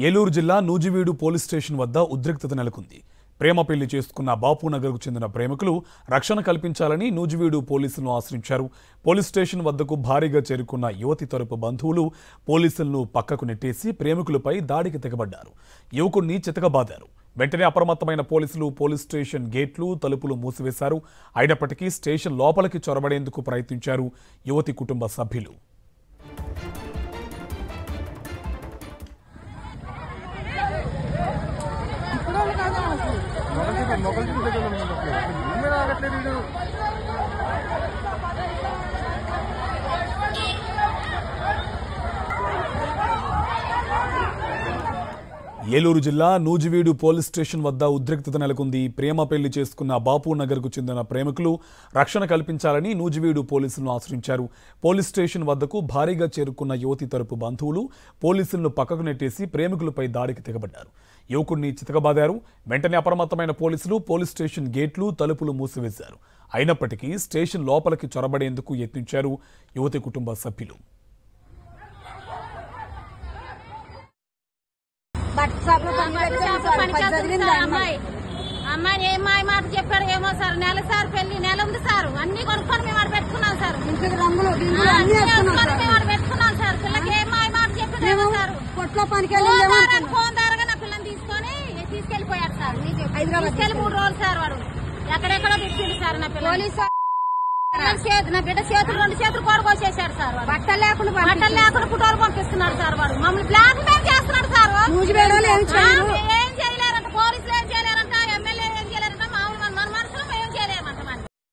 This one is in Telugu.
ఏలూరు జిల్లా నూజివీడు పోలీస్ స్టేషన్ వద్ద ఉద్రిక్తత నెలకొంది. ప్రేమ పెళ్లి చేసుకున్న బాపునగర్కు చెందిన ప్రేమికులు రక్షణ కల్పించాలని నూజివీడు పోలీసులను ఆశ్రయించారు. పోలీస్ స్టేషన్ వద్దకు భారీగా చేరుకున్న యువతి తరపు బంధువులు పోలీసులను పక్కకు నెట్టేసి ప్రేమికులపై దాడికి తెగబడ్డారు. యువకుడిని చితకబాదారు. వెంటనే అప్రమత్తమైన పోలీసులు పోలీస్ స్టేషన్ గేట్లు, తలుపులు మూసివేశారు. అయినప్పటికీ స్టేషన్ లోపలికి చొరబడేందుకు ప్రయత్నించారు యువతి కుటుంబ సభ్యులు. ఏలూరు జిల్లా నూజివీడు పోలీస్ స్టేషన్ వద్ద ఉద్రిక్తత నెలకొంది. ప్రేమ పెళ్లి చేసుకున్న బాపునగర్కు చెందిన ప్రేమికులు రక్షణ కల్పించాలని నూజివీడు పోలీసులను ఆశ్రయించారు. పోలీస్ స్టేషన్ వద్దకు భారీగా చేరుకున్న యువతి తరపు బంధువులు పోలీసులను పక్కకు నెట్టేసి ప్రేమికులపై దాడికి తెగబడ్డారు. యువకుడిని చితకబాదారు. వెంటనే అప్రమత్తమైన పోలీసులు పోలీస్ స్టేషన్ గేట్లు, తలుపులు మూసివేశారు. అయినప్పటికీ స్టేషన్ లోపలికి చొరబడేందుకు యత్నించారు యువతి కుటుంబ సభ్యులు. అమ్మాయి ఏం మాయ మాట చెప్పాడు ఏమో సార్. నెల సార్ పెళ్లి నెల ఉంది సార్. అన్ని కొనుక్కొని మేము పెట్టుకున్నాం సార్. పెట్టుకున్నాం సార్. పిల్లకి ఏం మాయ మాట చెప్పాడు ఏమో సార్. ఫోన్ ద్వారా నా పిల్లని తీసుకెళ్లిపోయాడు సార్. తీసుకెళ్లి 3 రోజులు సార్. వాడు ఎక్కడెక్కడో తెచ్చిండు సార్. నా పిల్లలు నా బిడ్డ చేతులు 2 చేతులు కొడుకొచ్చేసాడు సార్. బట్టలు లేకుండా ఫోటోలు పంపిస్తున్నాడు సార్. వాడు మమ్మల్ని బ్లాక్ మెయిల్ చేస్తున్నాడు సార్.